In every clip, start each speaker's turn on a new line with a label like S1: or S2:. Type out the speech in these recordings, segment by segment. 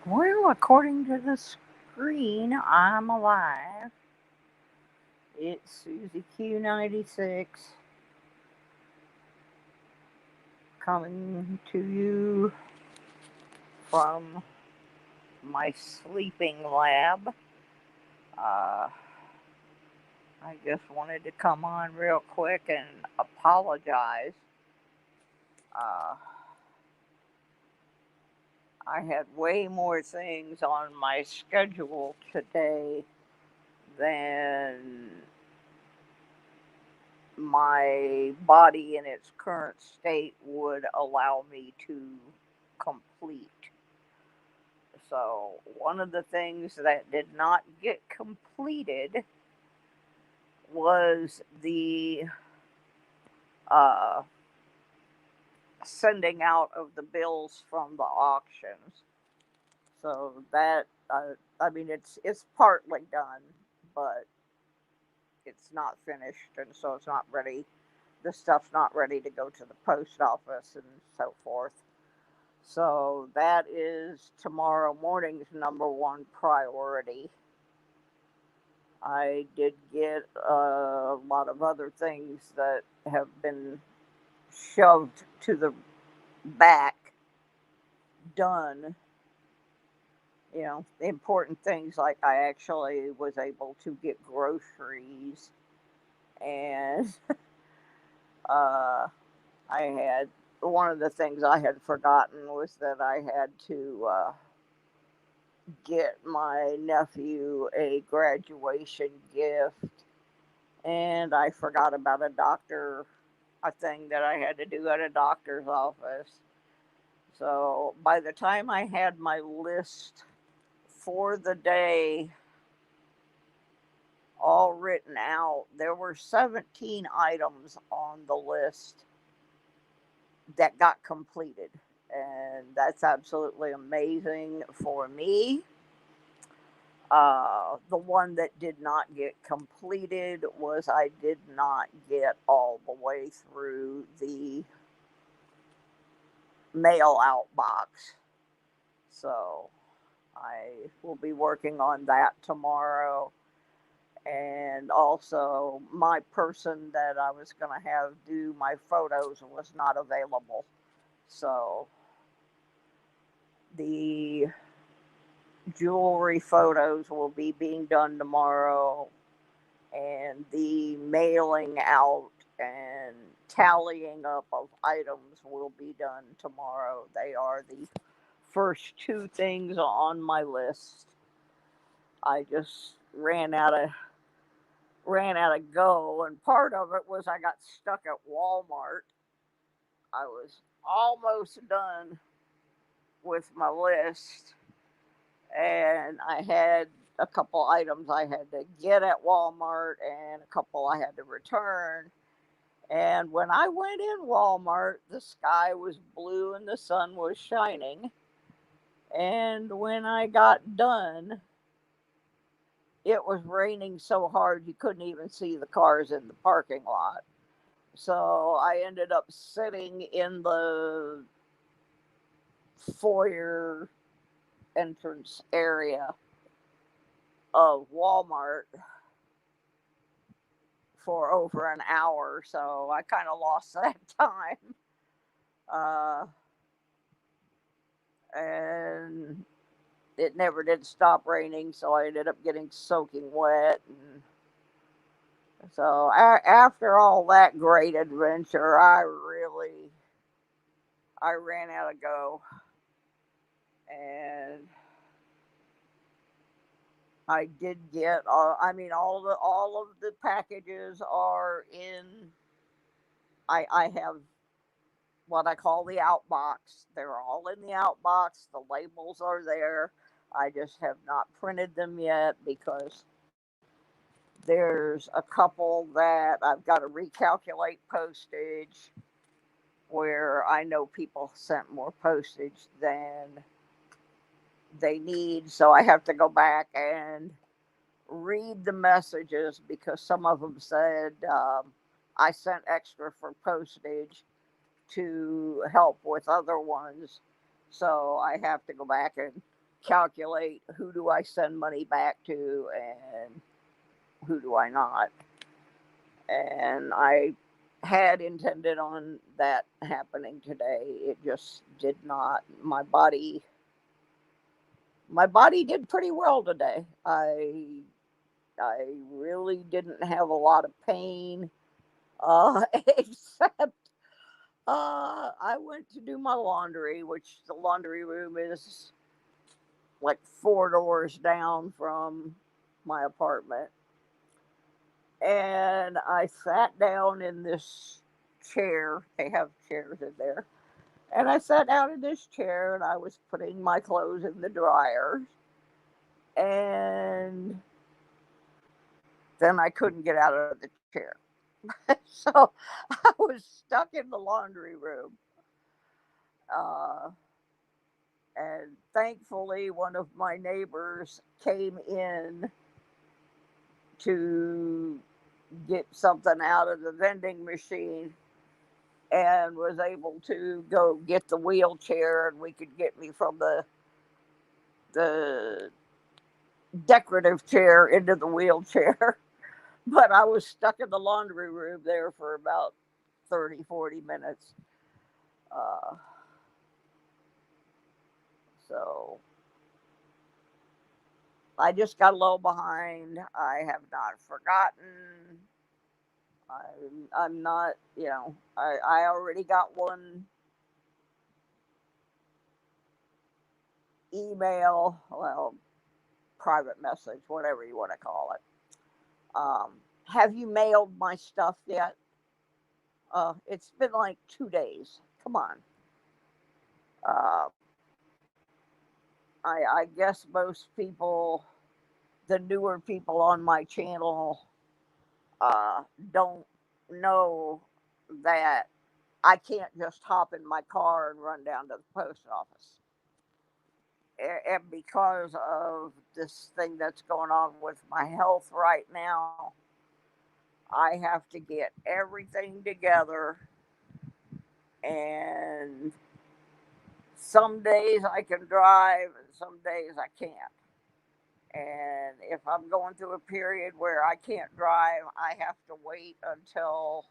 S1: Well, according to the screen, I'm alive. It's Susie Q96 coming to you from my sleeping lab. Uh, I just wanted to come on real quick and apologize. Uh, I had way more things on my schedule today than my body in its current state would allow me to complete. So, one of the things that did not get completed was the uh, sending out of the bills from the auctions. So that I mean, it's partly done, but it's not finished, and so it's not ready. The stuff's not ready to go to the post office and so forth. So that is tomorrow morning's number one priority. I did get a lot of other things that have been shoved to the back done. Important things like I actually was able to get groceries, and uh, I had one of the things I had forgotten was that I had to get my nephew a graduation gift, and I forgot about a thing that I had to do at a doctor's office. So by the time I had my list for the day all written out, there were 17 items on the list that got completed. And that's absolutely amazing for me. The one that did not get completed was I did not get all the way through the mail out box. So I will be working on that tomorrow. And also, my person that I was going to have do my photos was not available. So the jewelry photos will be being done tomorrow, and the mailing out and tallying up of items will be done tomorrow. They are the first two things on my list. I just ran out of go, and part of it was I got stuck at Walmart. I was almost done with my list, and I had a couple items I had to get at Walmart and a couple I had to return. And when I went in Walmart, the sky was blue and the sun was shining. And when I got done, it was raining so hard you couldn't even see the cars in the parking lot. So I ended up sitting in the foyer entrance area of Walmart for over an hour. So I kind of lost that time. Uh, and it never did stop raining. So I ended up getting soaking wet. And so after all that great adventure, I ran out of go. And I did get. I mean, all of the packages are in. I have what I call the outbox. They're all in the outbox. The labels are there. I just have not printed them yet because there's a couple that I've got to recalculate postage where I know people sent more postage than they need. So I have to go back and read the messages because some of them said I sent extra for postage to help with other ones. So I have to go back and calculate who do I send money back to and who do I not. And I had intended on that happening today. It just did not. My body did pretty well today. I really didn't have a lot of pain, except I went to do my laundry, which the laundry room is like 4 doors down from my apartment. And I sat down in this chair. They have chairs in there. And I sat down in this chair and I was putting my clothes in the dryer. And then I couldn't get out of the chair. So I was stuck in the laundry room. Uh, and thankfully, one of my neighbors came in to get something out of the vending machine and was able to go get the wheelchair, and we could get me from the decorative chair into the wheelchair. But I was stuck in the laundry room there for about 30, 40 minutes. Uh, so I just got a little behind. I have not forgotten. I'm not, I already got one email, well, private message, whatever you want to call it. Have you mailed my stuff yet? It's been like 2 days. Come on. Uh, I guess most people, the newer people on my channel, uh, don't know that I can't just hop in my car and run down to the post office. And because of this thing that's going on with my health right now, I have to get everything together. And some days I can drive, and some days I can't. And if I'm going through a period where I can't drive, I have to wait until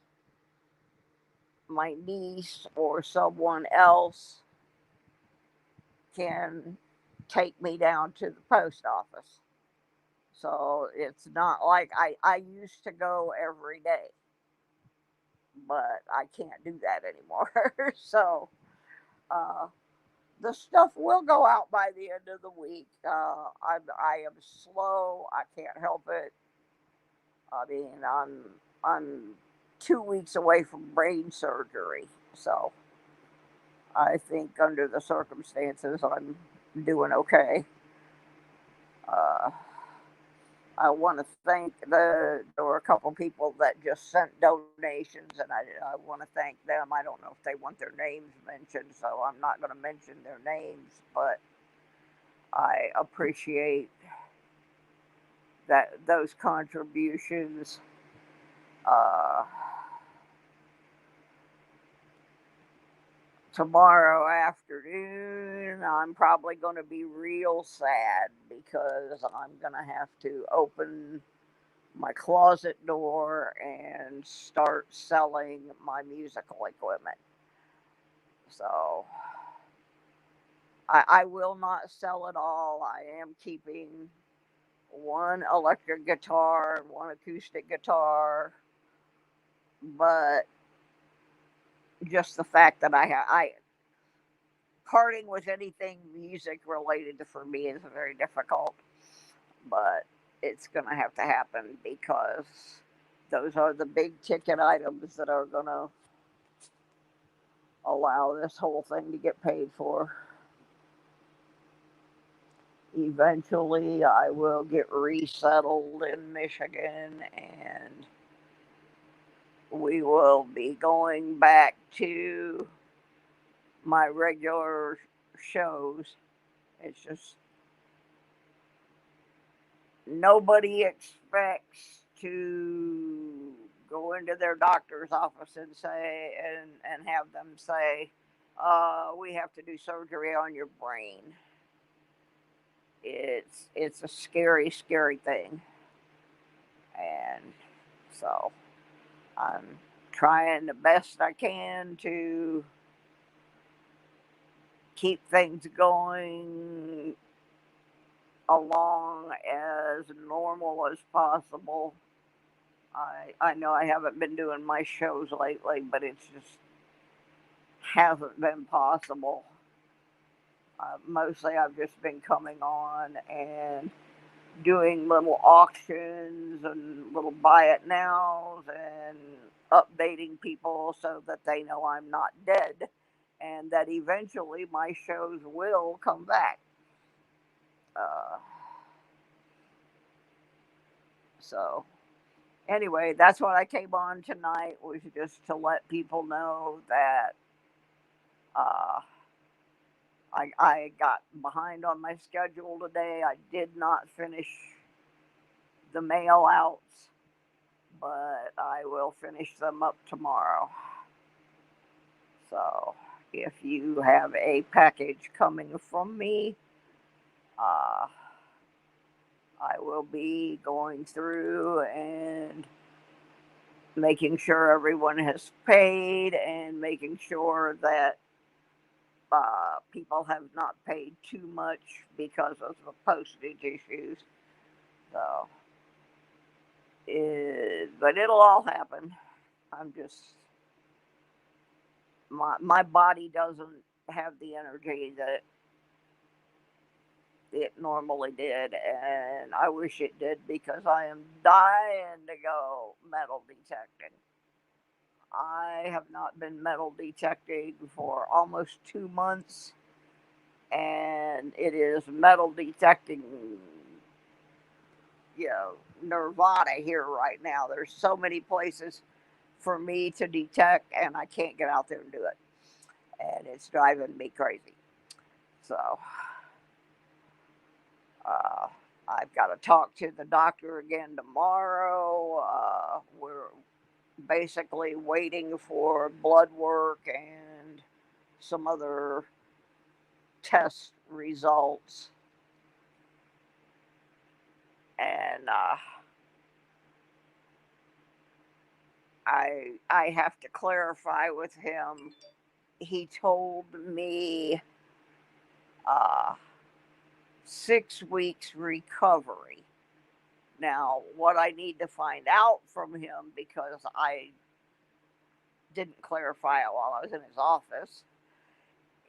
S1: my niece or someone else can take me down to the post office. So it's not like I used to go every day, but I can't do that anymore. So uh, the stuff will go out by the end of the week. I am slow. I can't help it. I mean, I'm 2 weeks away from brain surgery, so I think under the circumstances, I'm doing okay. Uh, I want to thank there were a couple people that just sent donations, and I want to thank them. I don't know if they want their names mentioned, so I'm not going to mention their names, but I appreciate that those contributions. Uh, Tomorrow afternoon, I'm probably going to be real sad because I'm going to have to open my closet door and start selling my musical equipment. So I will not sell it all. I am keeping one electric guitar and one acoustic guitar, but just the fact that I parting with anything music related for me is very difficult, but it's going to have to happen because those are the big ticket items that are going to allow this whole thing to get paid for. Eventually, I will get resettled in Michigan and we will be going back to my regular shows. It's just nobody expects to go into their doctor's office and say and have them say, we have to do surgery on your brain. It's a scary, scary thing, and so I'm trying the best I can to keep things going along as normal as possible. I know I haven't been doing my shows lately, but it's just hasn't been possible. Mostly I've just been coming on and doing little auctions and little buy it nows and updating people so that they know I'm not dead and that eventually my shows will come back. Uh, so anyway, that's what I came on tonight, was just to let people know that uh, I got behind on my schedule today. I did not finish the mail outs, but I will finish them up tomorrow. So if you have a package coming from me, uh, I will be going through and making sure everyone has paid and making sure that people have not paid too much because of the postage issues. So, but it'll all happen. I'm just my body doesn't have the energy that it normally did, and I wish it did because I am dying to go metal detecting. I have not been metal detecting for almost 2 months, and it is metal detecting, nirvana here right now. There's so many places for me to detect, and I can't get out there and do it, and it's driving me crazy. So, uh, I've got to talk to the doctor again tomorrow. We're basically waiting for blood work and some other test results. And I have to clarify with him. He told me uh, 6 weeks recovery. Now, what I need to find out from him, because I didn't clarify it while I was in his office,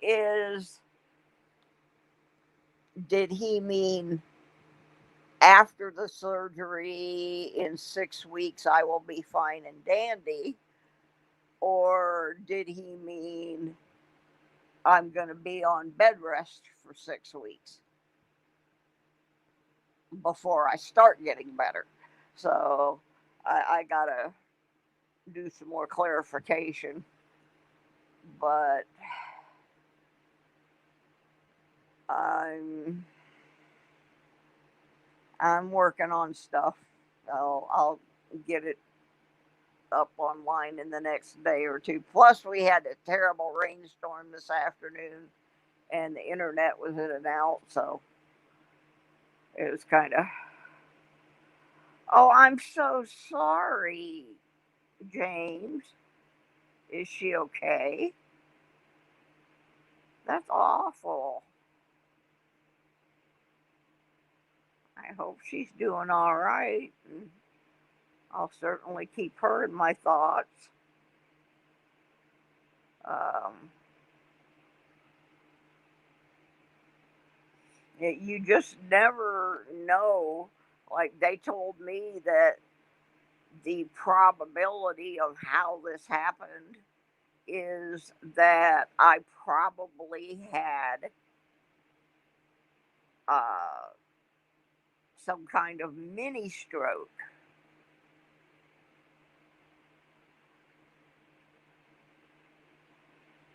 S1: is did he mean after the surgery in 6 weeks I will be fine and dandy? Or did he mean I'm going to be on bed rest for 6 weeks before I start getting better? So I got to do some more clarification. But I'm I'm working on stuff. I'll get it up online in the next day or two. Plus, we had a terrible rainstorm this afternoon, and the internet was in and out, so it was kind of. Oh, I'm so sorry, James. Is she okay? That's awful. I hope she's doing all right. And I'll certainly keep her in my thoughts. Um, you just never know. Like they told me that the probability of how this happened is that I probably had uh, some kind of mini stroke.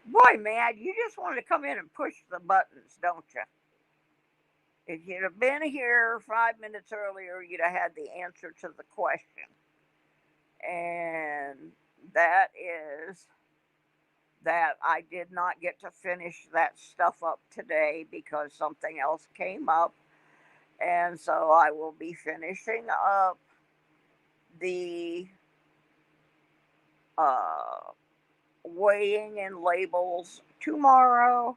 S1: Boy, man, you just want to come in and push the buttons, don't you? If you'd have been here 5 minutes earlier, you'd have had the answer to the question. And that is that I did not get to finish that stuff up today because something else came up. And so I will be finishing up the uh, weighing and labels tomorrow.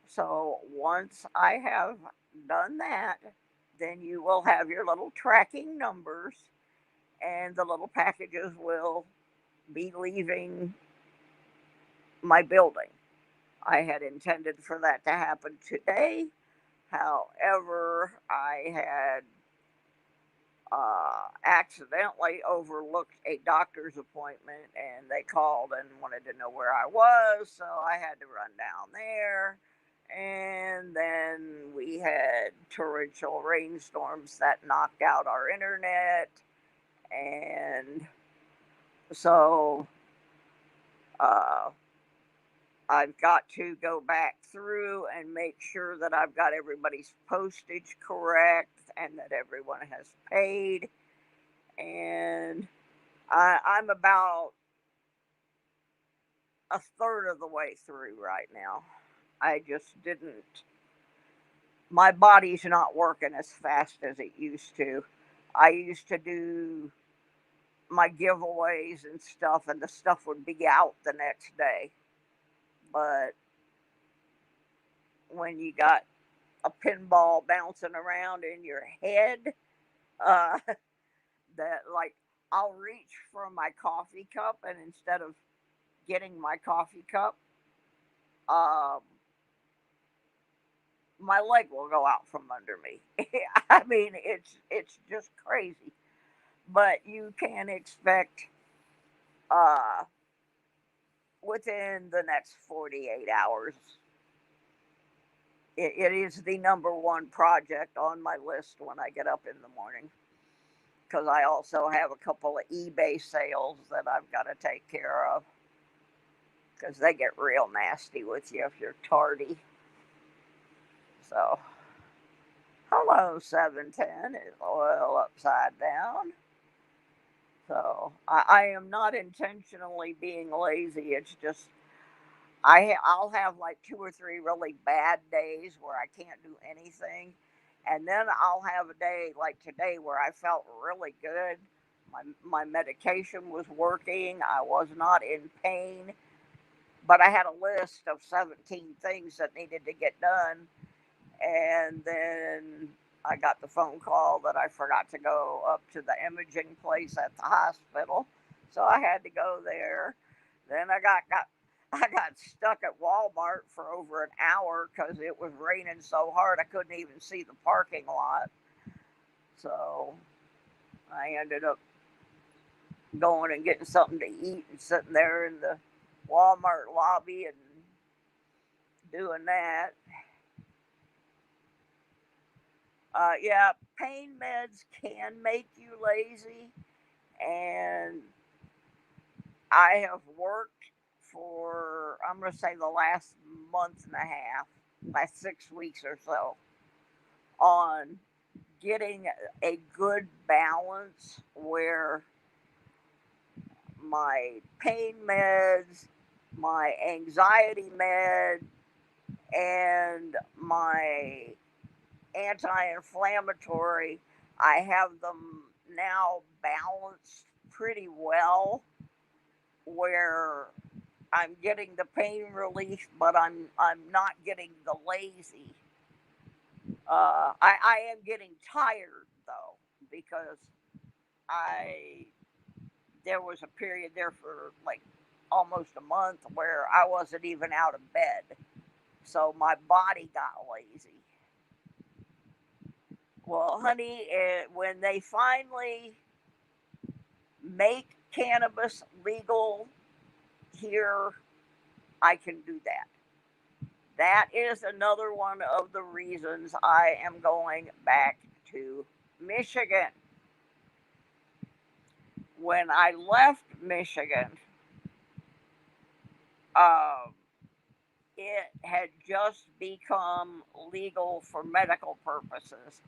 S1: So once I have done that, then you will have your little tracking numbers, and the little packages will be leaving my building. I had intended for that to happen today. However, I had accidentally overlooked a doctor's appointment, and they called and wanted to know where I was, so I had to run down there. And then we had torrential rainstorms that knocked out our internet, and so uh, I've got to go back through and make sure that I've got everybody's postage correct and that everyone has paid. And I'm about a third of the way through right now. I just didn't, my body's not working as fast as it used to. I used to do my giveaways and stuff, and the stuff would be out the next day. But when you got a pinball bouncing around in your head, uh, that like I'll reach for my coffee cup, and instead of getting my coffee cup, um, my leg will go out from under me. I mean, it's just crazy. But you can expect uh, within the next 48 hours. It is the number one project on my list when I get up in the morning, because I also have a couple of eBay sales that I've got to take care of, because they get real nasty with you if you're tardy. So, hello, 710 is oil upside down. So, I am not intentionally being lazy. It's just I'll have like two or three really bad days where I can't do anything, and then I'll have a day like today where I felt really good. My medication was working. I was not in pain, but I had a list of 17 things that needed to get done, and then I got the phone call that I forgot to go up to the imaging place at the hospital, so I had to go there. Then I got stuck at Walmart for over an hour because it was raining so hard I couldn't even see the parking lot. So I ended up going and getting something to eat and sitting there in the Walmart lobby and doing that. Yeah, pain meds can make you lazy, and I have worked for, I'm going to say, the last month and a half, last 6 weeks or so, on getting a good balance where my pain meds, my anxiety med, and my anti inflammatory, I have them now balanced pretty well, where I'm getting the pain relief, but I'm not getting the lazy. I am getting tired though, because I there was a period there for like almost a month where I wasn't even out of bed, so my body got lazy. Well, honey, when they finally make cannabis legal here, I can do that. That is another one of the reasons I am going back to Michigan. When I left Michigan, um, it had just become legal for medical purposes.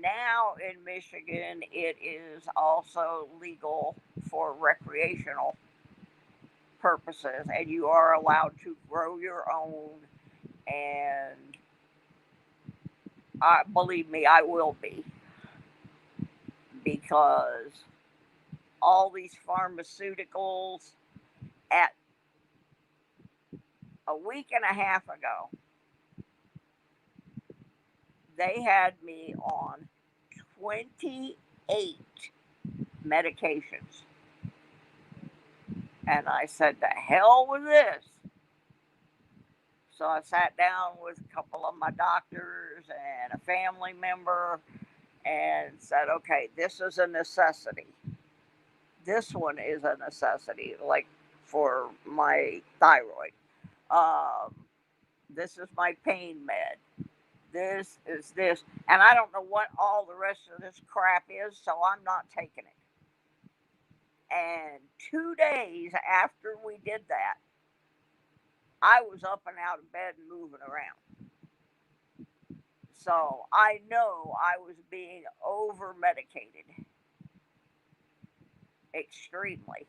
S1: Now in Michigan, it is also legal for recreational purposes, and you are allowed to grow your own and Believe me, I will be, because all these pharmaceuticals, at a week and a half ago, they had me on 28 medications. And I said, the hell with this. So I sat down with a couple of my doctors and a family member and said, okay, this is a necessity. This one is a necessity, like for my thyroid. Um, this is my pain med. This is this. And I don't know what all the rest of this crap is, so I'm not taking it. And 2 days after we did that, I was up and out of bed and moving around. So I know I was being over medicated extremely.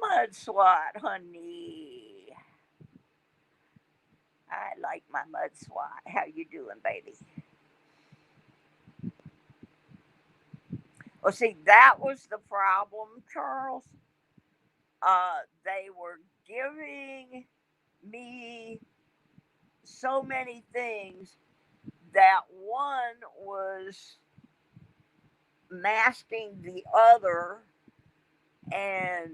S1: Mud swat, honey. I like my mud swat. How you doing, baby? Well, see, that was the problem, Charles. They were giving me so many things that one was masking the other, and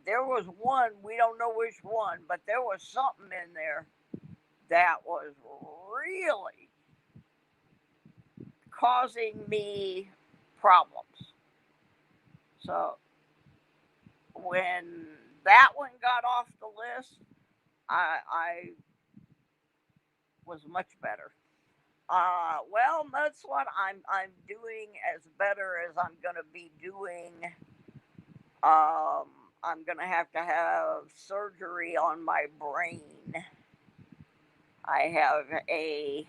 S1: there was one, we don't know which one, but there was something in there that was really causing me problems. So when that one got off the list, I was much better. Well, that's what I'm doing as better as I'm gonna be doing. Um, I'm gonna have surgery on my brain. I have a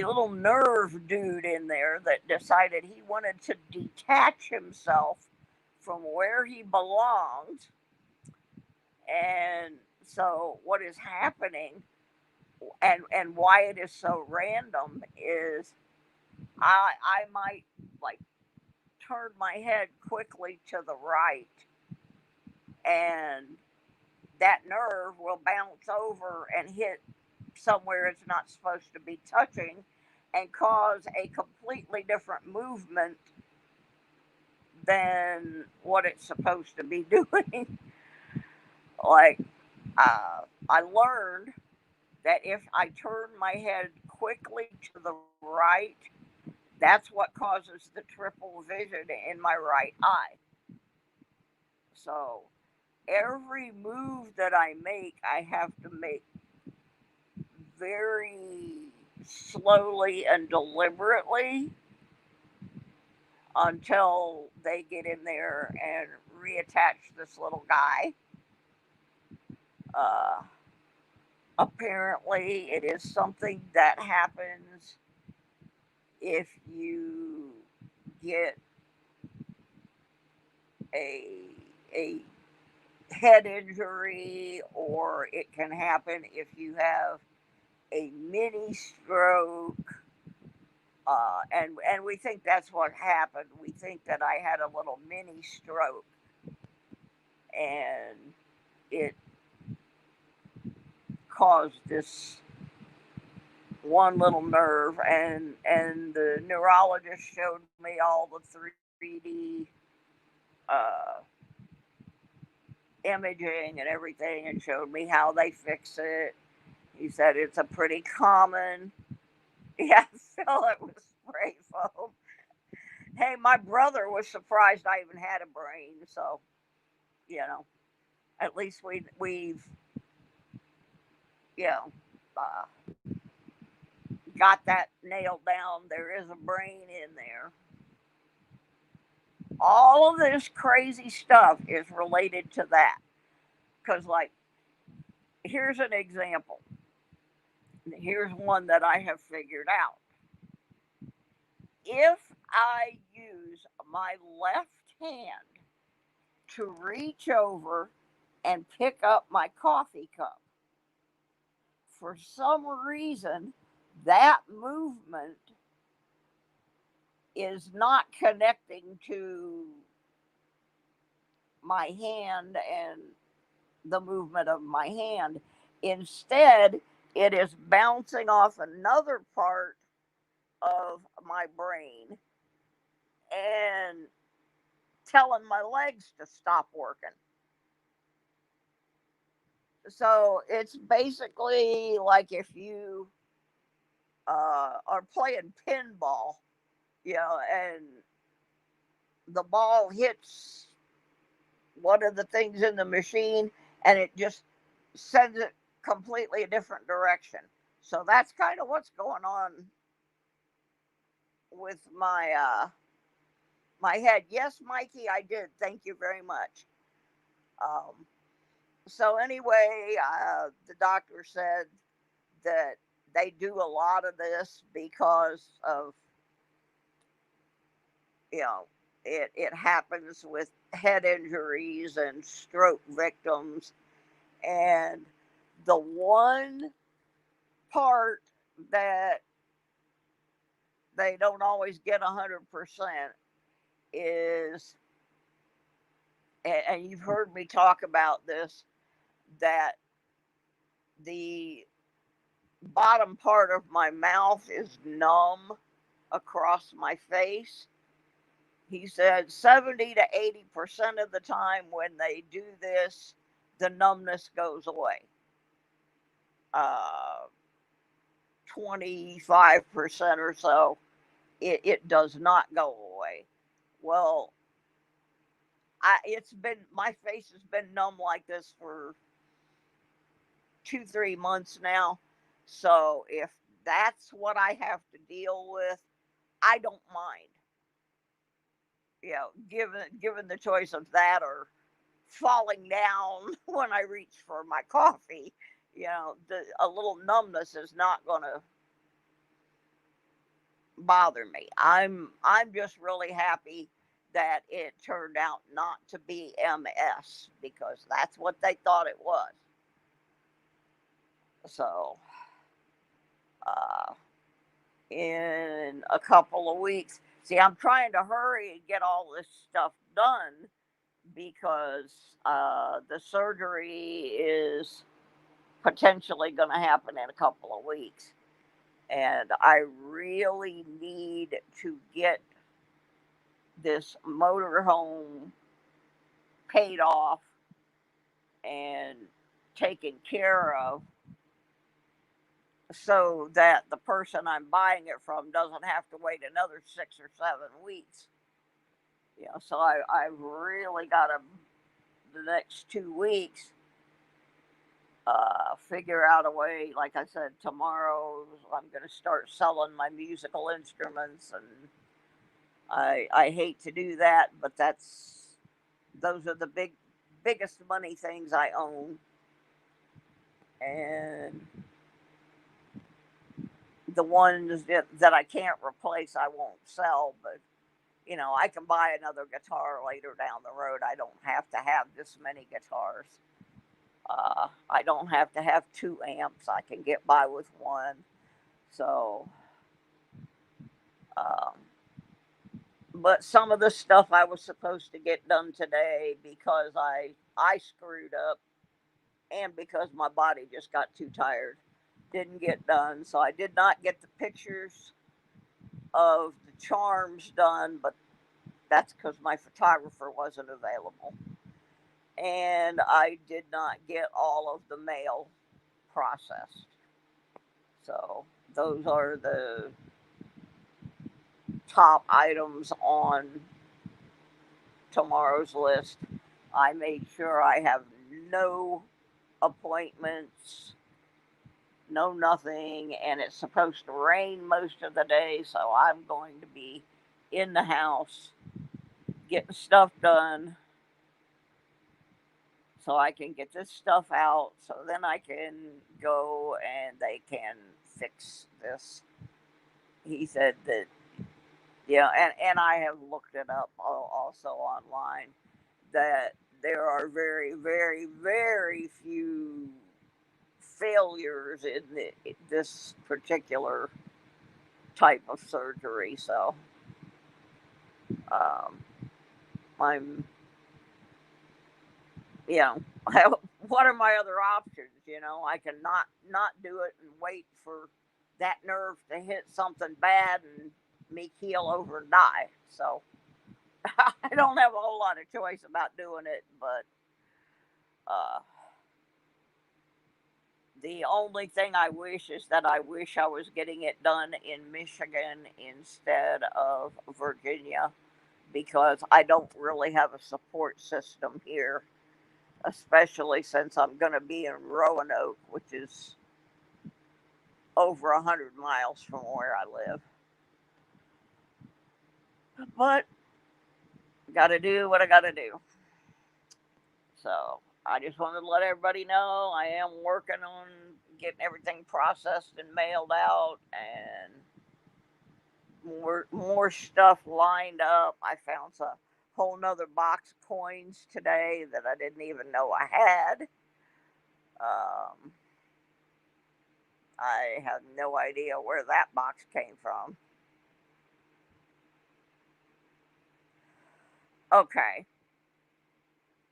S1: little nerve dude in there that decided he wanted to detach himself from where he belongs. And so what is happening, and why it is so random, is I might like turn my head quickly to the right, and that nerve will bounce over and hit somewhere it's not supposed to be touching and cause a completely different movement than what it's supposed to be doing. Like, I learned that if I turn my head quickly to the right, that's what causes the triple vision in my right eye. So every move that I make, I have to make very slowly and deliberately until they get in there and reattach this little guy. Uh, Apparently, it is something that happens if you get a a head injury, or it can happen if you have a mini stroke. And we think that's what happened. We think that I had a little mini stroke, and it caused this one little nerve, and the neurologist showed me all the 3D uh, imaging and everything, and showed me how they fix it. He said it's a pretty common. Yeah, fill it with spray foam. Hey, my brother was surprised I even had a brain, so you know, at least we've you know uh, got that nailed down. There is a brain in there. All of this crazy stuff is related to that. Because, like, here's an example. Here's one that I have figured out. If I use my left hand to reach over and pick up my coffee cup, for some reason, that movement is not connecting to my hand and the movement of my hand. Instead, it is bouncing off another part of my brain and telling my legs to stop working. So it's basically like if you are playing pinball, and the ball hits one of the things in the machine and it just sends it completely a different direction. So that's kind of what's going on with my head. Yes, Mikey, I did. Thank you very much. Um, so anyway, the doctor said that they do a lot of this because of, you know it happens with head injuries and stroke victims, and the one part that they don't always get 100% is, and you've heard me talk about this, that the bottom part of my mouth is numb across my face. He said 70 to 80% of the time when they do this, the numbness goes away. 25% or so, it does not go away. Well, it's been, my face has been numb like this for 2 3 months now. So if that's what I have to deal with, I don't mind. Given the choice of that or falling down when I reach for my coffee, a little numbness is not going to bother me. I'm just really happy that it turned out not to be MS because that's what they thought it was. So, uh, in a couple of weeks, see, I'm trying to hurry and get all this stuff done because the surgery is potentially going to happen in a couple of weeks. And I really need to get this motorhome paid off and taken care of so that the person I'm buying it from doesn't have to wait another 6 or 7 weeks. So I've really got to, the next 2 weeks, figure out a way. Like I said, tomorrow I'm going to start selling my musical instruments, and I hate to do that, but those are the biggest money things I own, and the ones that I can't replace, I won't sell. But I can buy another guitar later down the road. I don't have to have this many guitars. I don't have to have 2 amps. I can get by with one. So, um, but some of the stuff I was supposed to get done today because I screwed up and because my body just got too tired, didn't get done. So I did not get the pictures of the charms done, but that's because my photographer wasn't available. And I did not get all of the mail processed. So those are the top items on tomorrow's list. I made sure I have no appointments, no nothing, and it's supposed to rain most of the day, so I'm going to be in the house getting stuff done so I can get this stuff out so then I can go and they can fix this. He said that, and I have looked it up also online, that there are very, very, very few failures failures in this particular type of surgery. So um, I'm, you know, what are my other options? You know, I can not do it and wait for that nerve to hit something bad and me keel over and die. So I don't have a whole lot of choice about doing it, but uh, the only thing I wish is that I wish I was getting it done in Michigan instead of Virginia, because I don't really have a support system here, especially since I'm going to be in Roanoke, which is over 100 miles from where I live. But got to do what I got to do. So I just wanted to let everybody know I am working on getting everything processed and mailed out, and more stuff lined up. I found a whole nother box of coins today that I didn't even know I had. Um, I have no idea where that box came from. Okay.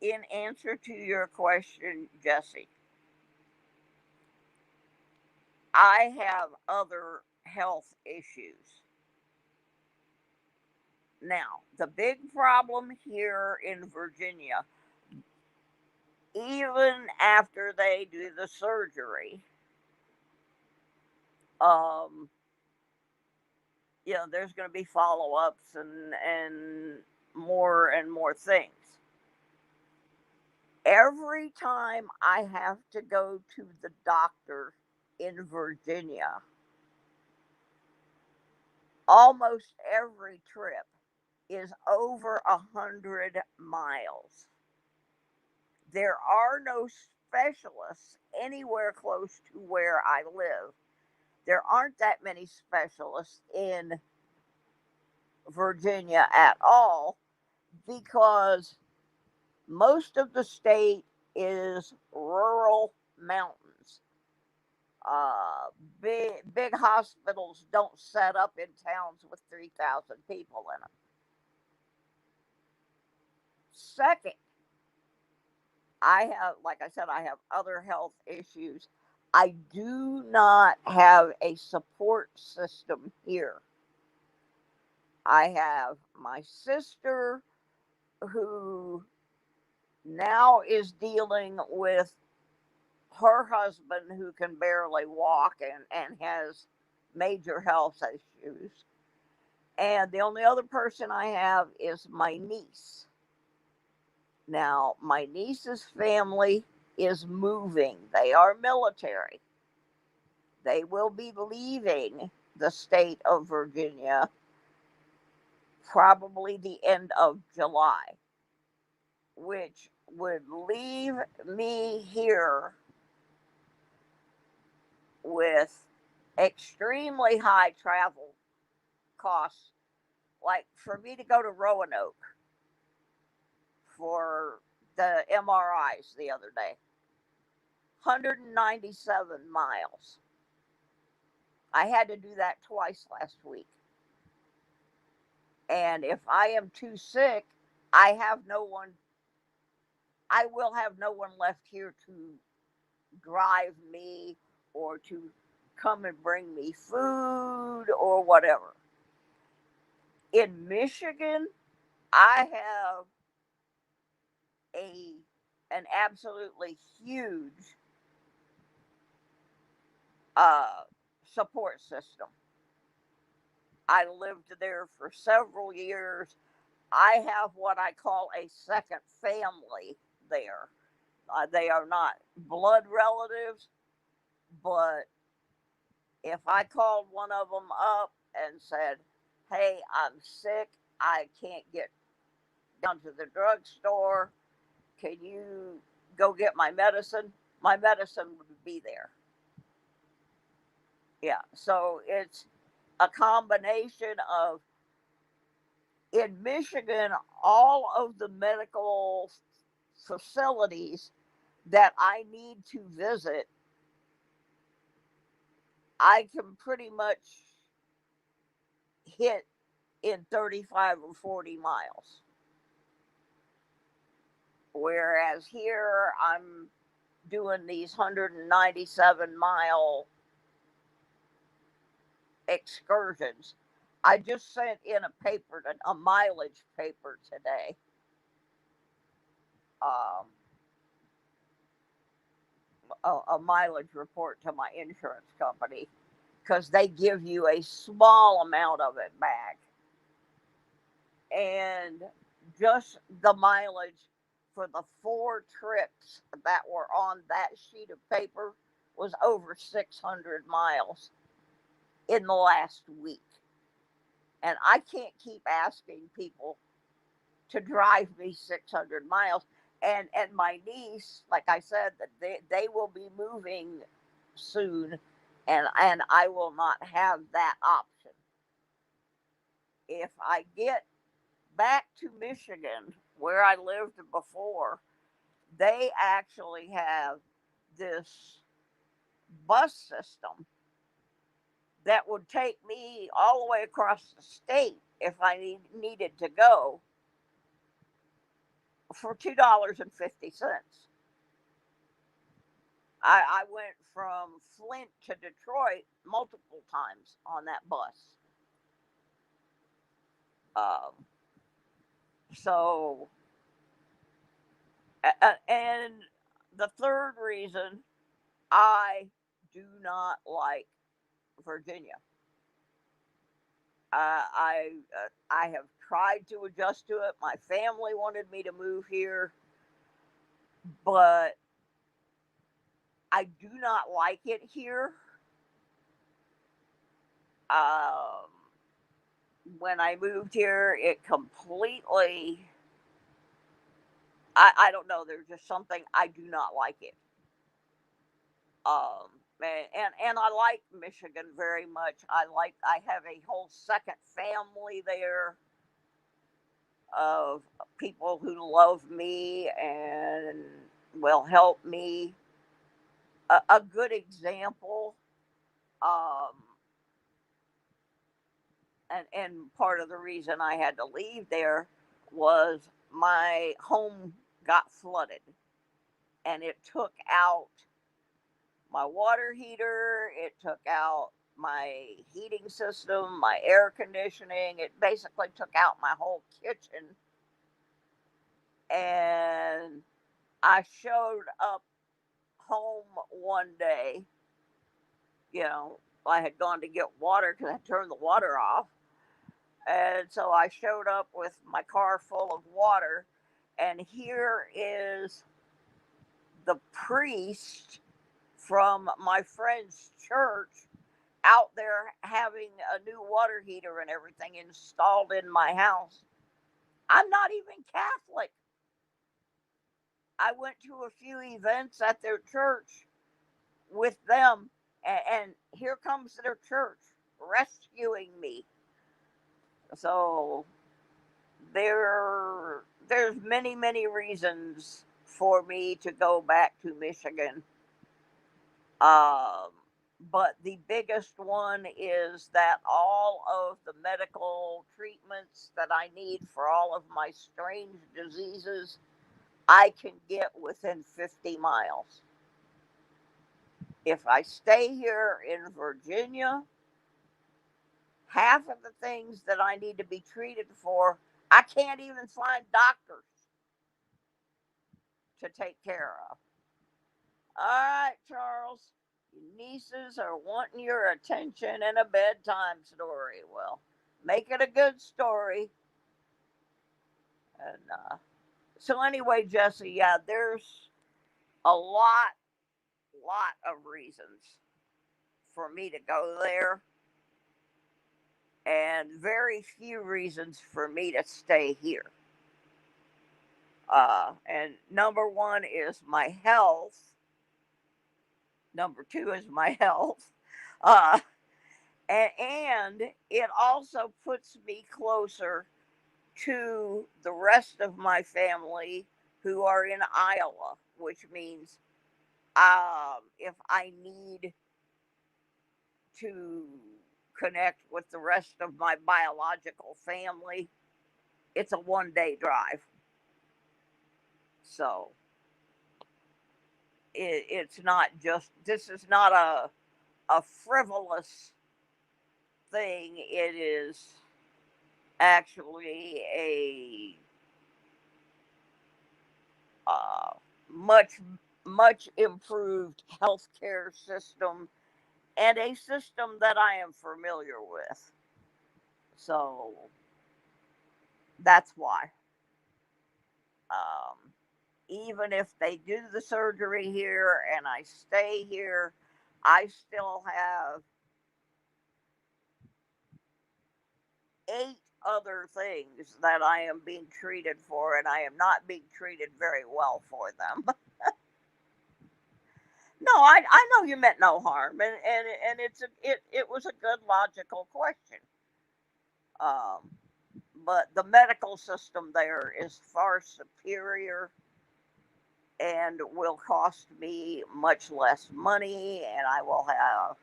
S1: In answer to your question, Jesse, I have other health issues. Now, the big problem here in Virginia, even after they do the surgery, um, there's going to be follow ups and more things. Every time I have to go to the doctor in Virginia, almost every trip is over 100 miles. There are no specialists anywhere close to where I live. There aren't that many specialists in Virginia at all, because most of the state is rural mountains. Uh, big hospitals don't set up in towns with 3,000 people in them. Second, like I said, I have other health issues. I do not have a support system here. I have my sister, who now is dealing with her husband, who can barely walk and has major health issues. And the only other person I have is my niece. Now, my niece's family is moving. They are military. They will be leaving the state of Virginia probably the end of July, which would leave me here with extremely high travel costs. Like for me to go to Roanoke for the MRIs the other day, 197 miles. I had to do that twice last week. And if I am too sick, I have no one, I will have no one left here to drive me or to come and bring me food or whatever. In Michigan, I have a an absolutely huge uh, support system. I lived there for several years. I have what I call a second family there. They are not blood relatives, but if I called one of them up and said, "Hey, I'm sick. I can't get down to the drugstore. Can you go get my medicine?" My medicine would be there. Yeah. So it's a combination of, in Michigan, all of the medical facilities that I need to visit I can pretty much hit in 35 or 40 miles. Whereas here I'm doing these 197-mile excursions. I just sent in a mileage paper today. Um, a mileage report to my insurance company because they give you a small amount of it back. And just the mileage for the 4 trips that were on that sheet of paper was over 600 miles in the last week. And I can't keep asking people to drive me 600 miles. And my niece, like I said, that they will be moving soon, and I will not have that option. If I get back to Michigan where I lived before, they actually have this bus system that would take me all the way across the state if I needed to go for $2.50. I went from Flint to Detroit multiple times on that bus. Um, so, and the third reason, I do not like Virginia. I have tried to adjust to it. My family wanted me to move here, but I do not like it here. Um, when I moved here, it completely. I don't know. There's just something I do not like it. And I like Michigan very much. I have a whole second family there of people who love me and will help me. A good example, um, and part of the reason I had to leave there was my home got flooded, and it took out my water heater, it took out my heating system, my air conditioning. It basically took out my whole kitchen. And I showed up home one day, you know, I had gone to get water because I turned the water off. And so I showed up with my car full of water. And here is the priest from my friend's church out there having a new water heater and everything installed in my house. I'm not even Catholic. I went to a few events at their church with them, and here comes their church rescuing me. So there's many reasons for me to go back to Michigan. Um, but the biggest one is that all of the medical treatments that I need for all of my strange diseases, I can get within 50 miles. If I stay here in Virginia, half of the things that I need to be treated for, I can't even find doctors to take care of. All right, Charles. Your nieces are wanting your attention and a bedtime story. Well, make it a good story. And so, anyway, Jesse, yeah, there's a lot of reasons for me to go there, and very few reasons for me to stay here. And number one is my health. Number two is my health. Uh, and it also puts me closer to the rest of my family who are in Iowa, which means if I need to connect with the rest of my biological family, it's a 1 day drive. So it's not just, this is not a frivolous thing. It is actually a uh, much, much improved healthcare system, and a system that I am familiar with. So that's why. Um, Even if they do the surgery here and I stay here, I still have 8 other things that I am being treated for, and I am not being treated very well for them. No, I know you meant no harm, and it was a good logical question. Um, but the medical system there is far superior and will cost me much less money, and I will have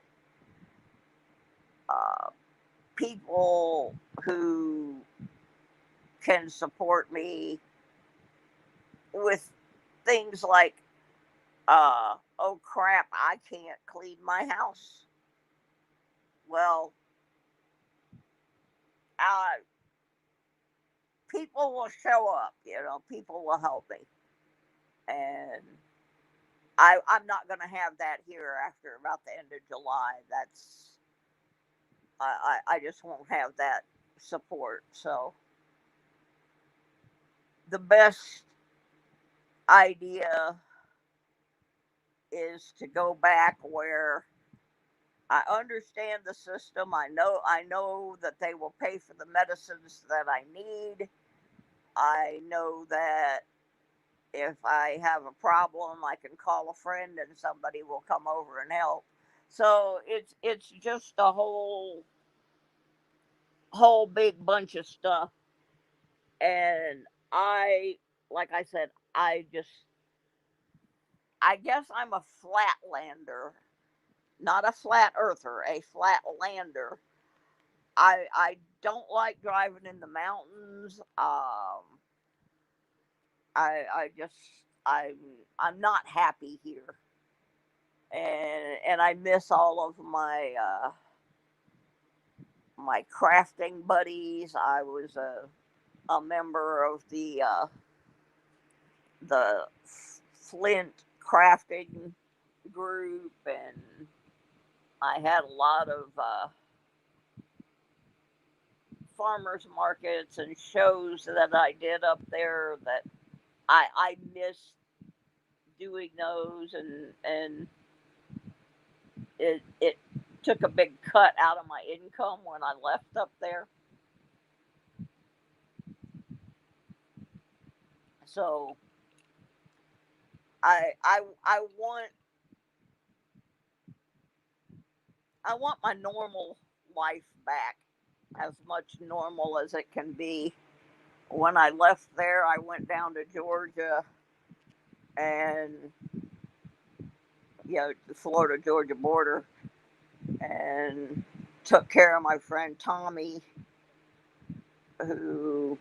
S1: uh, people who can support me with things like, oh crap, I can't clean my house. Well, uh, people will show up, people will help me. And I'm not going to have that here after about the end of July. I just won't have that support. So the best idea is to go back where I understand the system. I know that they will pay for the medicines that I need. I know that if I have a problem, I can call a friend and somebody will come over and help. So it's just a whole big bunch of stuff. And I, like I said, I guess I'm a flatlander, not a flat earther, a flatlander. I don't like driving in the mountains. I just I'm I'm not happy here, and I miss all of my crafting buddies. I was a member of the Flint crafting group, and I had a lot of farmers markets and shows that I did up there that I miss doing those, and it took a big cut out of my income when I left up there. So I want my normal life back, as much normal as it can be. When I left there, I went down to Georgia and the Florida Georgia border, and took care of my friend Tommy, who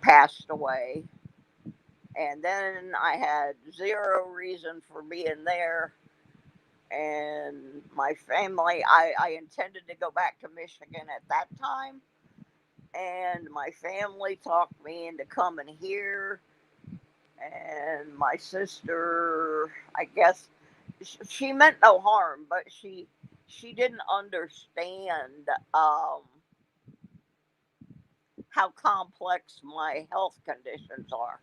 S1: passed away. And then I had zero reason for being there. And my family, I intended to go back to Michigan at that time. And my family talked me into coming here. And my sister, I guess, she meant no harm, but she didn't understand how complex my health conditions are.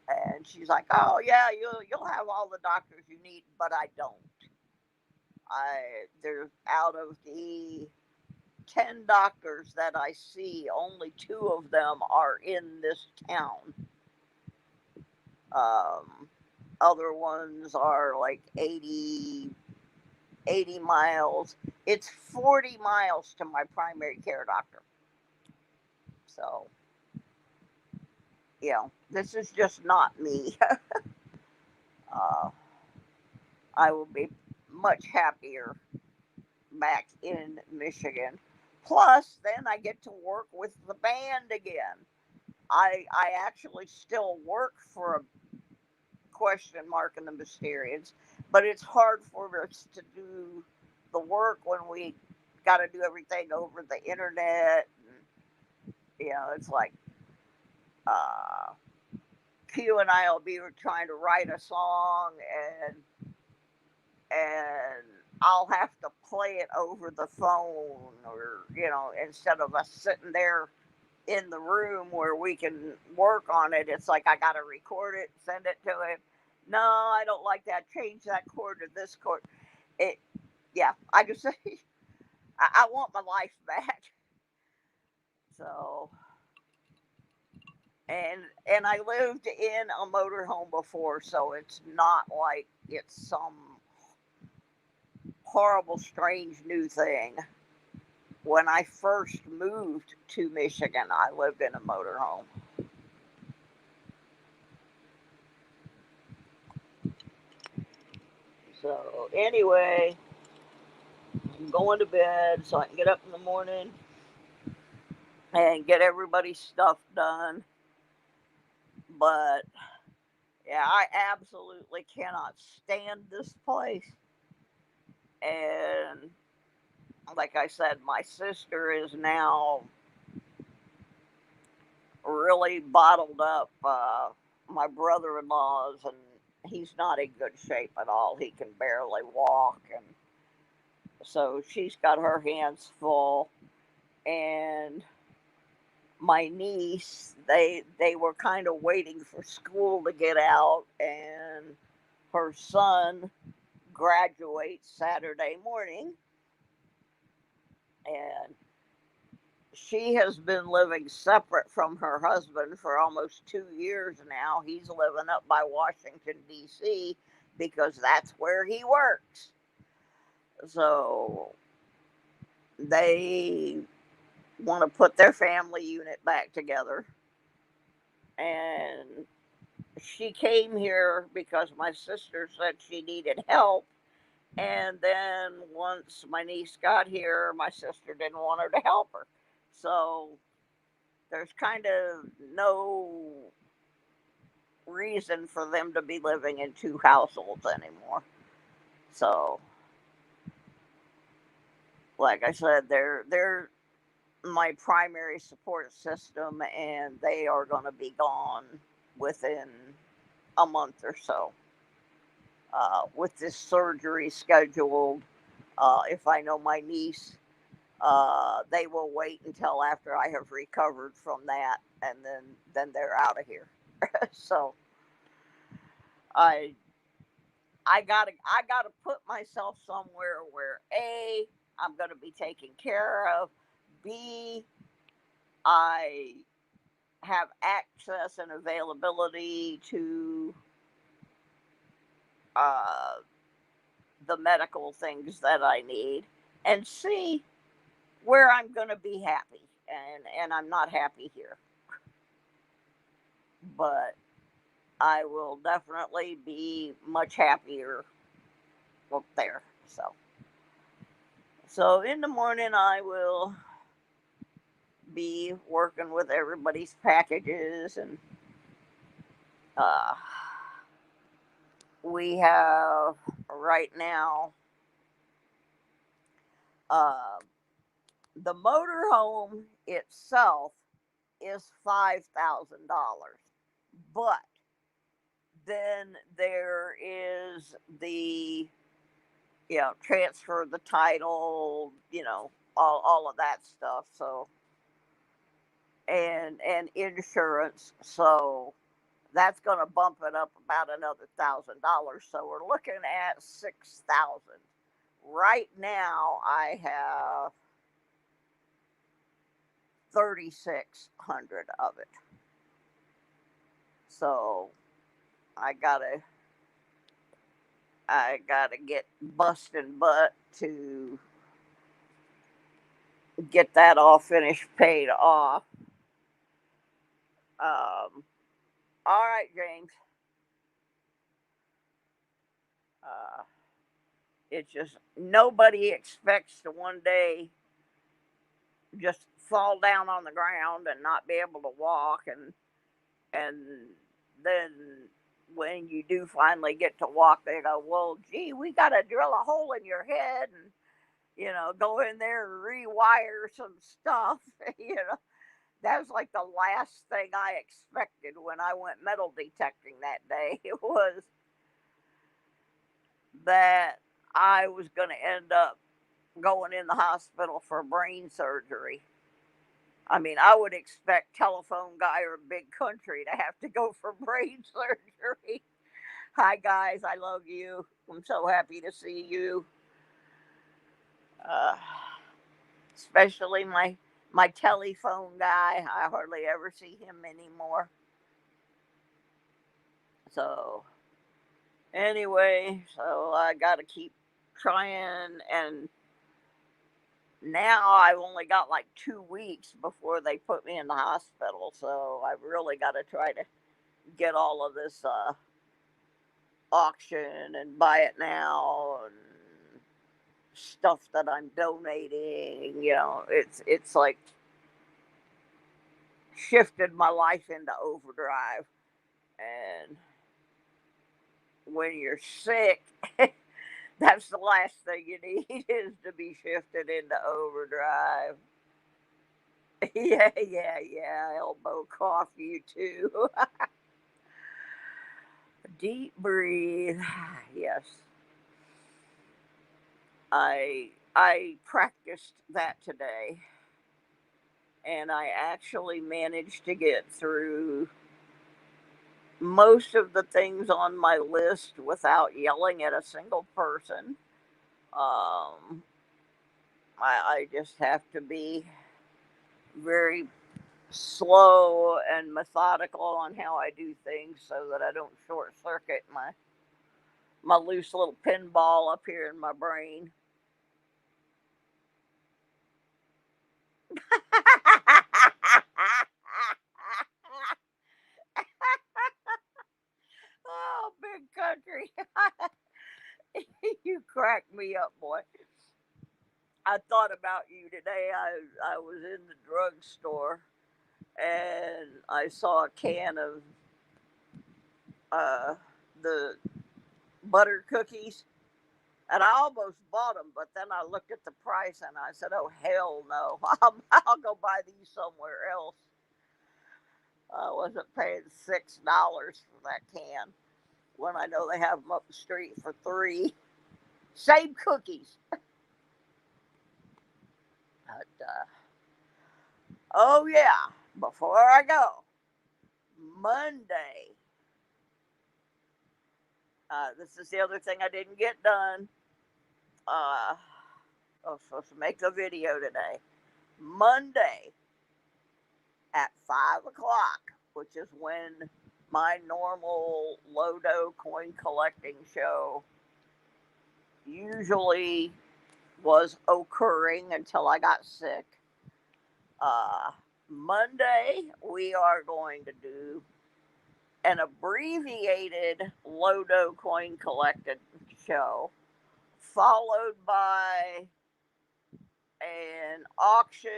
S1: And she's like, "Oh yeah, you'll have all the doctors you need, but I don't. There's out of the 10 doctors that I see, only 2 of them are in this town. Um, Other ones are like 80 miles. It's 40 miles to my primary care doctor. So, this is just not me. uh, I will be much happier back in Michigan. Plus, then I get to work with the band again. I actually still work for a question mark in the Mysterians, but it's hard for us to do the work when we got to do everything over the internet. And, it's like uh, Q and I will be trying to write a song, and I'll have to play it over the phone, or instead of us sitting there in the room where we can work on it. It's like I got to record it, send it to him. No, I don't like that. Change that chord to this chord. It, yeah, I just say I want my life back. So, and I lived in a motorhome before, so it's not like it's some horrible, strange new thing. When I first moved to Michigan, I lived in a motorhome. So anyway, I'm going to bed so I can get up in the morning and get everybody's stuff done. But yeah, I absolutely cannot stand this place. And like I said, my sister is now really bottled up. My brother in law's, and he's not in good shape at all. He can barely walk. And so she's got her hands full. And my niece, they were kind of waiting for school to get out, and her son graduates Saturday morning, and she has been living separate from her husband for almost 2 years now. He's living up by Washington, D.C., because that's where he works. So they want to put their family unit back together. And she came here because my sister said she needed help. And then once my niece got here, my sister didn't want her to help her. So there's kind of no reason for them to be living in two households anymore. So, like I said, they're my primary support system, and they are going to be gone within a month or so. With this surgery scheduled, if I know my niece, they will wait until after I have recovered from that, and then they're out of here. So I I gotta put myself somewhere where A, I'm gonna be taken care of. B, I have access and availability to uh, the medical things that I need. And C, where I'm gonna be happy. And I'm not happy here. But I will definitely be much happier up there. So in the morning I will be working with everybody's packages, and uh, we have right now uh, the motorhome itself is $5,000, but then there is the transfer the title, all of that stuff. So and insurance. So that's going to bump it up about another $1,000. So we're looking at 6,000. Right now, I have 3,600 of it. So I gotta I gotta get busting butt to get that all finished, paid off. All right, James. Uh, It's just nobody expects to one day just fall down on the ground and not be able to walk, and then when you do finally get to walk, they go, well, gee, we got to drill a hole in your head and, go in there and rewire some stuff. That was like the last thing I expected when I went metal detecting that day. It was that I was going to end up going in the hospital for brain surgery. I mean, I would expect telephone guy or big country to have to go for brain surgery. Hi guys, I love you. I'm so happy to see you. Uh, Especially my telephone guy. I hardly ever see him anymore. So anyway, so I got to keep trying, and now I've only got like 2 weeks before they put me in the hospital. So I've really got to try to get all of this auction and buy it now and stuff that I'm donating. It's like shifted my life into overdrive. And when you're sick, that's the last thing you need is to be shifted into overdrive. Yeah, yeah, yeah. Elbow cough, you too. Deep breathe. Yes. I practiced that today, and I actually managed to get through most of the things on my list without yelling at a single person. Um, I just have to be very slow and methodical on how I do things so that I don't short circuit my loose little pinball up here in my brain. Oh, big country. You crack me up, boy. I thought about you today. I was in the drugstore and I saw a can of uh, the butter cookies, and I almost bought them, but then I looked at the price and I said, "Oh hell no! I'll go buy these somewhere else." I wasn't paying $6 for that can when I know they have them up the street for 3. Same cookies. But, oh yeah, before I go, Monday. This is the other thing I didn't get done. I was supposed to make a video today. Monday at 5 o'clock, which is when my normal Lodo coin collecting show usually was occurring until I got sick. Uh, Monday, we are going to do an abbreviated Lodo coin collected show, followed by an auction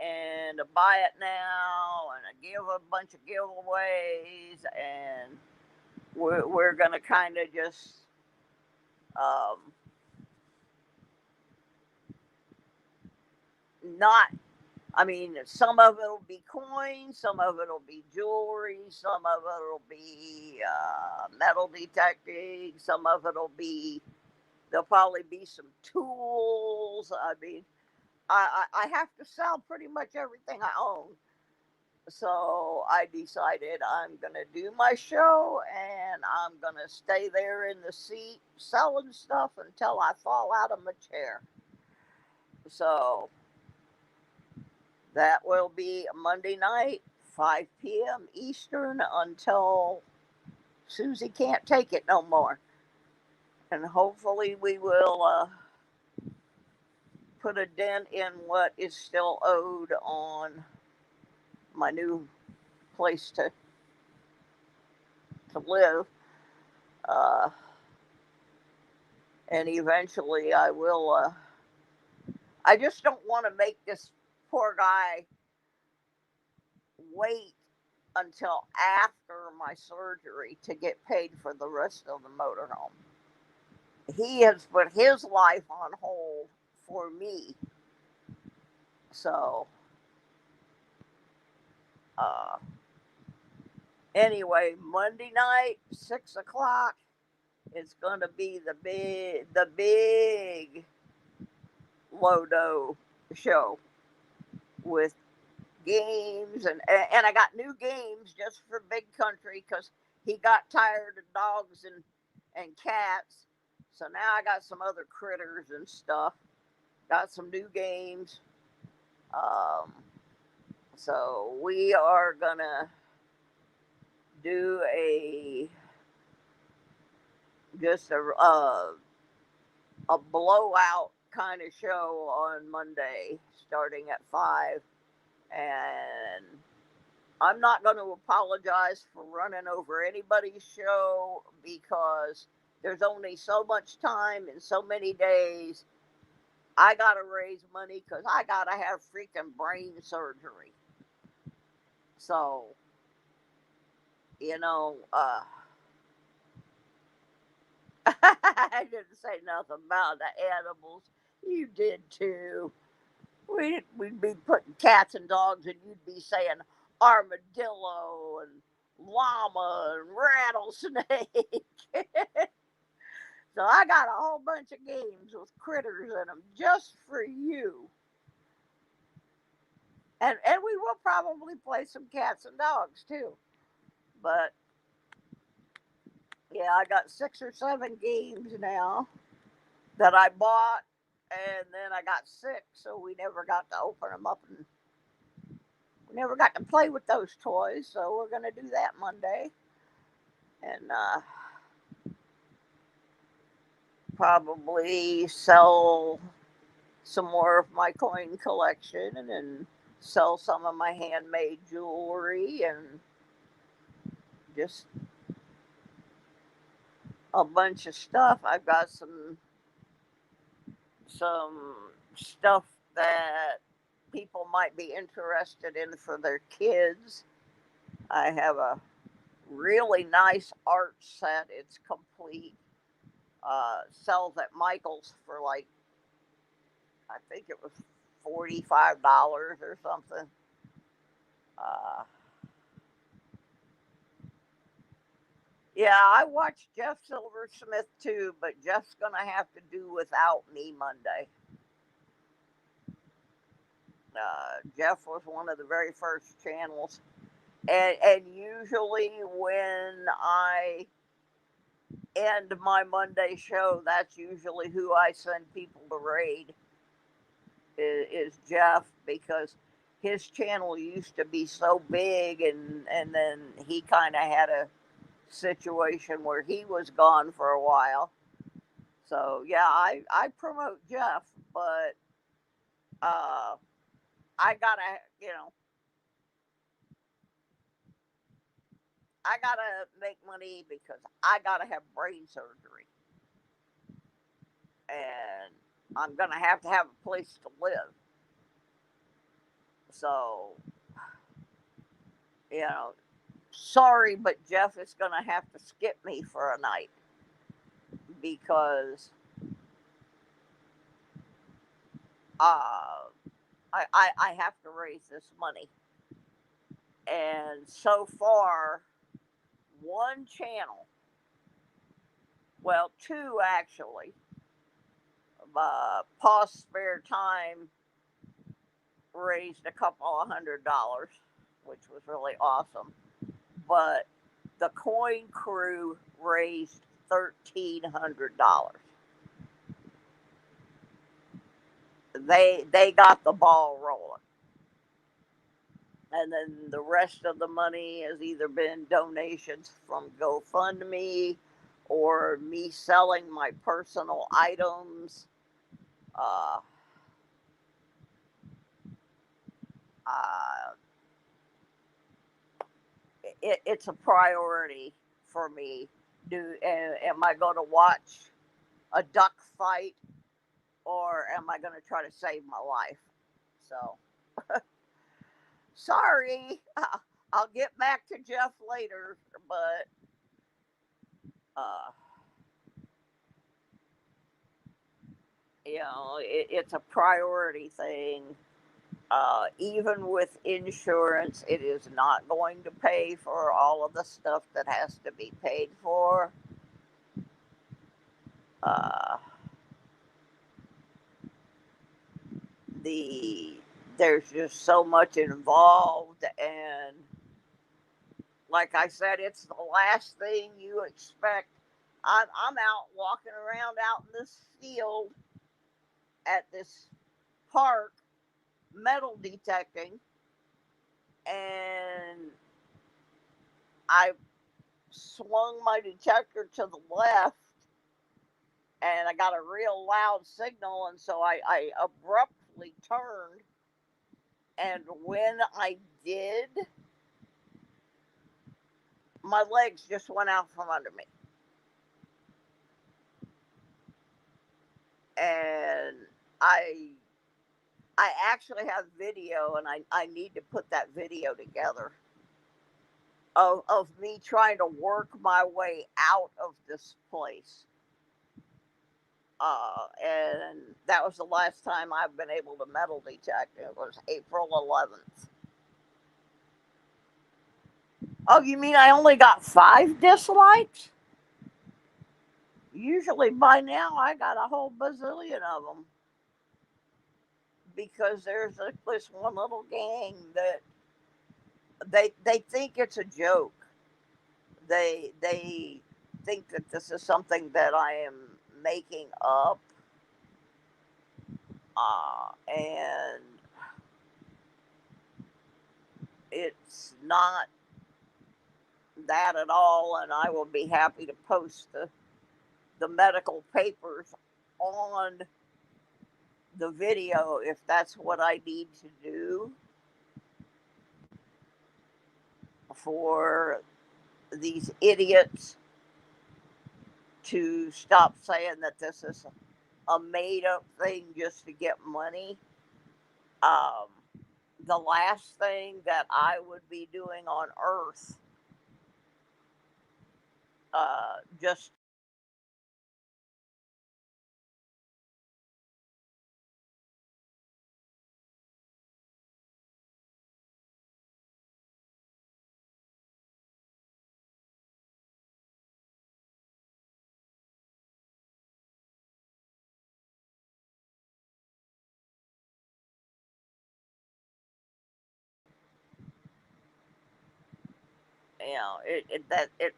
S1: and a buy it now and a bunch of giveaways, and we're gonna kind of just um, not. I mean, some of it'll be coins, some of it'll be jewelry, some of it'll be metal detecting, some of it'll be there'll probably be some tools. I mean, I have to sell pretty much everything I own. So I decided I'm going to do my show and I'm going to stay there in the seat selling stuff until I fall out of my chair. So that will be Monday night, 5 p.m. Eastern, until Susie can't take it no more. And hopefully we will put a dent in what is still owed on my new place to live. Uh, and eventually I will. I just don't want to make this poor guy wait until after my surgery to get paid for the rest of the motorhome. He has put his life on hold for me. So, uh, anyway, Monday night, 6 o'clock. It's gonna be the big Lodo show with games and I got new games just for Big Country because he got tired of dogs and cats. So now I got some other critters and stuff. Got some new games. Um, so we are gonna do just a blowout kind of show on Monday, starting at 5. And I'm not going to apologize for running over anybody's show because there's only so much time in so many days. I got to raise money because I got to have freaking brain surgery. So, you know, I didn't say nothing about the animals. You did too. We'd be putting cats and dogs, and you'd be saying armadillo and llama and rattlesnake. So I got a whole bunch of games with critters in them just for you. And we will probably play some cats and dogs too. But yeah, I got 6 or 7 games now that I bought, and then I got sick, so we never got to open them up, and we never got to play with those toys. So we're gonna do that Monday, and probably sell some more of my coin collection, and then sell some of my handmade jewelry, and just a bunch of stuff. I've got some stuff that people might be interested in for their kids. I have a really nice art set. It's complete. Sells at Michael's for like, I think it was $45 or something. Uh, yeah, I watched Jeff Silversmith too, but Jeff's gonna have to do without me Monday. Jeff was one of the very first channels, and usually when I end my Monday show, that's usually who I send people to raid is Jeff, because his channel used to be so big, and then he kind of had a situation where he was gone for a while. So yeah, I promote Jeff, but uh, I gotta, you know, I gotta make money because I gotta have brain surgery, and I'm gonna have to have a place to live. So, you know, sorry, but Jeff is gonna have to skip me for a night because uh, I have to raise this money. And so far, one channel, well, two actually, Pa's Spare Time raised a couple of $100, which was really awesome. But the Coin Crew raised $1,300. They got the ball rolling, and then the rest of the money has either been donations from GoFundMe or me selling my personal items. Uh, uh, it's a priority for me. Am I going to watch a duck fight, or am I going to try to save my life? So, sorry. I'll get back to Jeff later, but uh, it's a priority thing. Even with insurance, it is not going to pay for all of the stuff that has to be paid for. Uh, the There's just so much involved, and like I said, it's the last thing you expect. I'm out walking around out in this field at this park, metal detecting, and I swung my detector to the left, and I got a real loud signal, and so I abruptly turned, and when I did, my legs just went out from under me. And I I actually have video, and I need to put that video together of me trying to work my way out of this place. And that was the last time I've been able to metal detect. It was April 11th. Oh, you mean I only got 5 dislikes? Usually by now I got a whole bazillion of them, because there's this one little gang that they think it's a joke. They think that this is something that I am making up, and it's not that at all. And I will be happy to post the medical papers on the video if that's what I need to do for these idiots to stop saying that this is a made up thing just to get money. Um, the last thing that I would be doing on Earth, just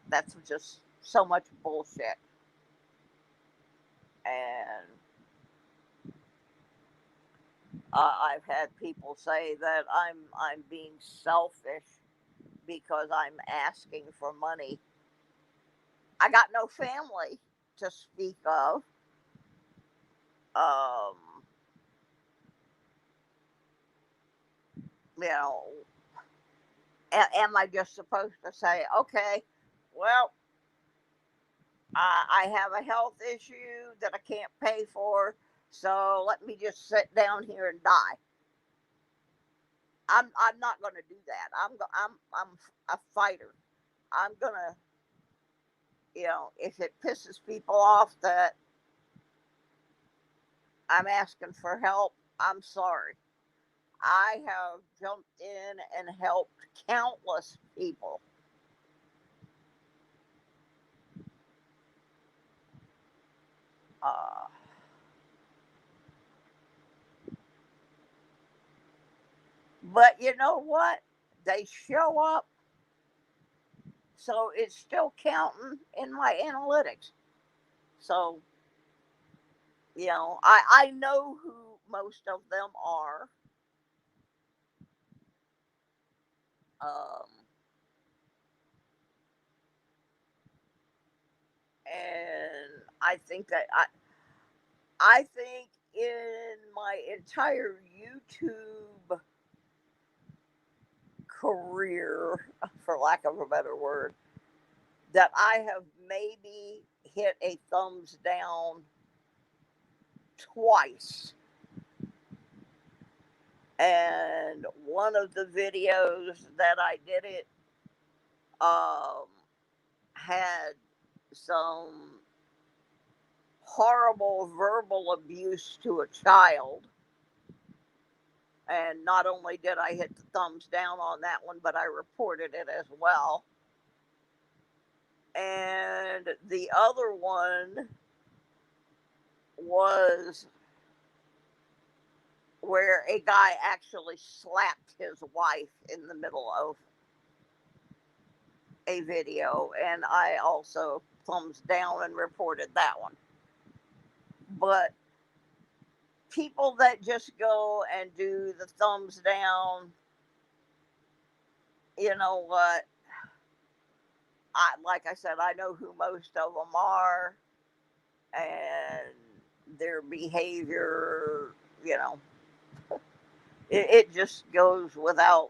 S1: that's just so much bullshit. And I've had people say that I'm being selfish because I'm asking for money. I got no family to speak of. Um, you know, am I just supposed to say, okay, well, I have a health issue that I can't pay for, so let me just sit down here and die? I'm not going to do that. I'm a fighter. I'm gonna, if it pisses people off that I'm asking for help, I'm sorry. I have jumped in and helped countless people. Uh, but you know what? They show up, so it's still counting in my analytics. So, I know who most of them are. Um, and I think in my entire YouTube career, for lack of a better word, that I have maybe hit a thumbs down twice. And one of the videos that I did it um, had some horrible verbal abuse to a child. And not only did I hit the thumbs down on that one, but I reported it as well. And the other one was where a guy actually slapped his wife in the middle of a video, and I also thumbs down and reported that one. But people that just go and do the thumbs down, you know what? Like I said, I know who most of them are, and their behavior, you know, it just goes without.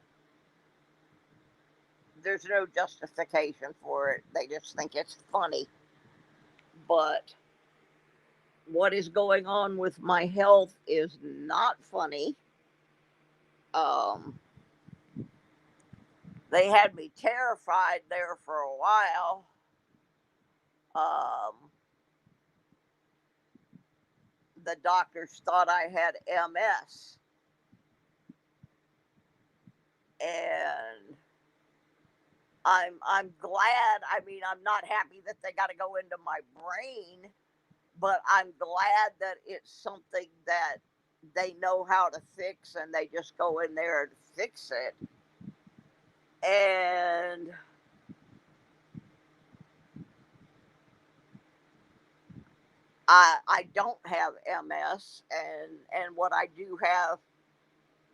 S1: There's no justification for it. They just think it's funny. But what is going on with my health is not funny. Um, they had me terrified there for a while. Um, the doctors thought I had MS, and I'm glad. I mean, I'm not happy that they got to go into my brain, but I'm glad that it's something that they know how to fix, and they just go in there and fix it. And I don't have MS, and what I do have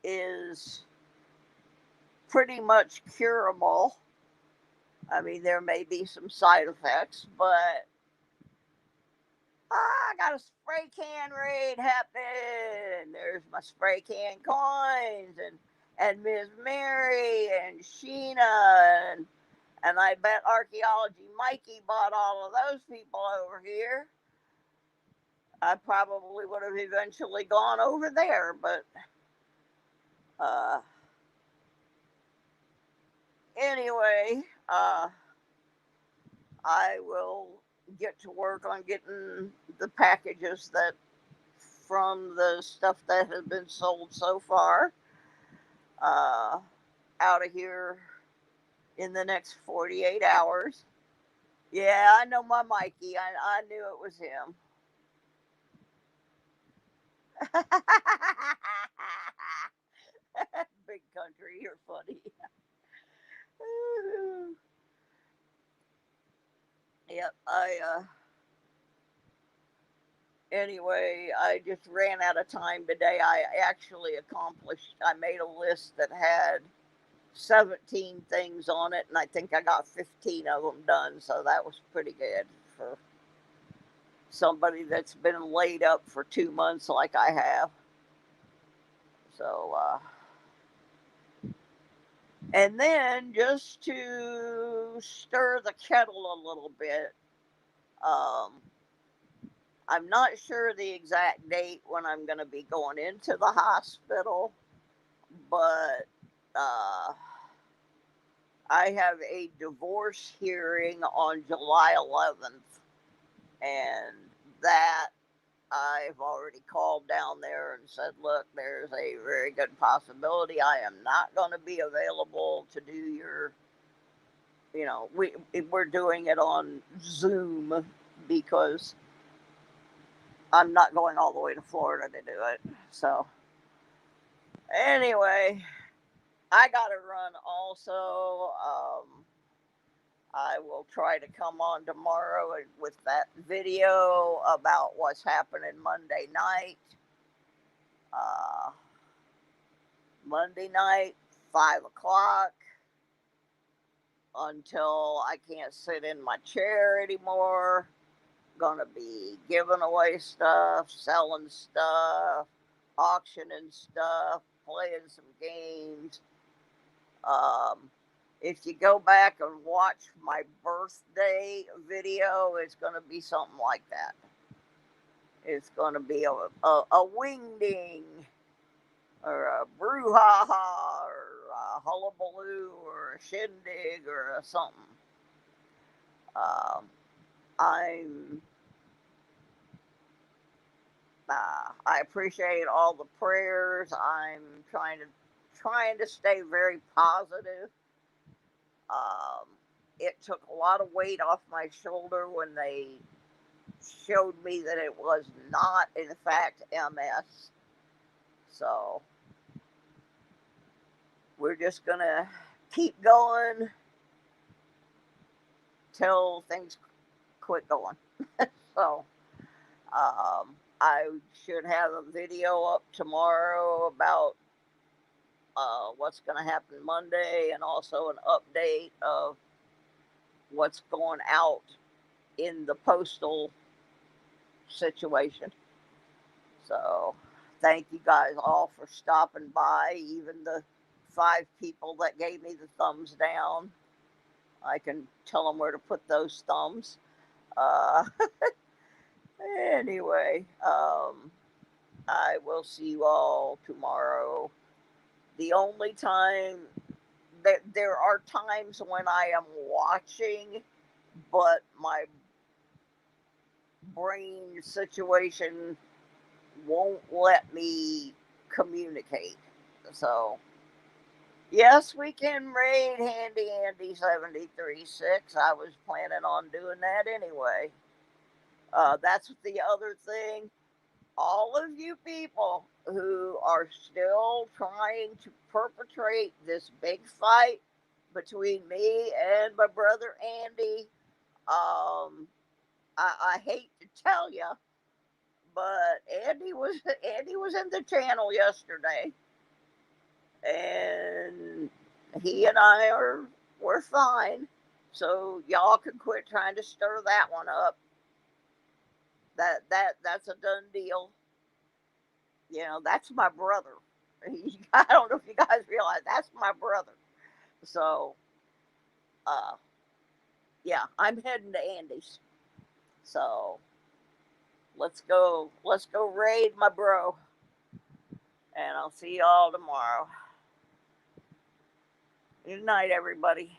S1: is pretty much curable. I mean, there may be some side effects, but I got a spray can raid happening. There's my spray can coins and Miss Mary and Sheena and I bet Archaeology Mikey bought all of those people over here. I probably would have eventually gone over there, but uh, anyway, I will get to work on getting the packages that from the stuff that has been sold so far uh, out of here in the next 48 hours. Yeah, I know my Mikey. I knew it was him. Big country, you're funny. Yep, anyway, I just ran out of time today. I actually accomplished, I made a list that had 17 things on it, and I think I got 15 of them done, so that was pretty good for somebody that's been laid up for 2 months like I have. So, and then just to stir the kettle a little bit, um, I'm not sure the exact date when I'm going to be going into the hospital, but I have a divorce hearing on July 11th, and that I've already called down there and said, look, there's a very good possibility I am not going to be available to do your, we're doing it on Zoom because I'm not going all the way to Florida to do it. So, anyway, I got to run also. I will try to come on tomorrow with that video about what's happening Monday night. Uh, Monday night, 5 o'clock, until I can't sit in my chair anymore. Gonna be giving away stuff, selling stuff, auctioning stuff, playing some games. Um, if you go back and watch my birthday video, it's gonna be something like that. It's going to be a wingding or a brouhaha or a hullabaloo or a shindig or a something. Um, I'm I appreciate all the prayers. I'm trying to stay very positive. Um, it took a lot of weight off my shoulder when they showed me that it was not, in fact, MS. So we're just gonna keep going till things quit going. So I should have a video up tomorrow about what's going to happen Monday, and also an update of what's going out in the postal situation. So, thank you guys all for stopping by, even the 5 people that gave me the thumbs down. I can tell them where to put those thumbs. Uh, anyway, I will see you all tomorrow. The only time that there are times when I am watching, but my brain situation won't let me communicate. So, yes, we can raid Handy Andy 73.6. I was planning on doing that anyway. That's the other thing. All of you people who are still trying to perpetrate this big fight between me and my brother Andy, I hate to tell you, but Andy was in the channel yesterday, and he and I are we're fine. So y'all can quit trying to stir that one up. That's a done deal. You know, that's my brother. I don't know if you guys realize that's my brother. So, uh, yeah, I'm heading to Andy's. So let's go raid my bro, and I'll see y'all tomorrow. Good night, everybody.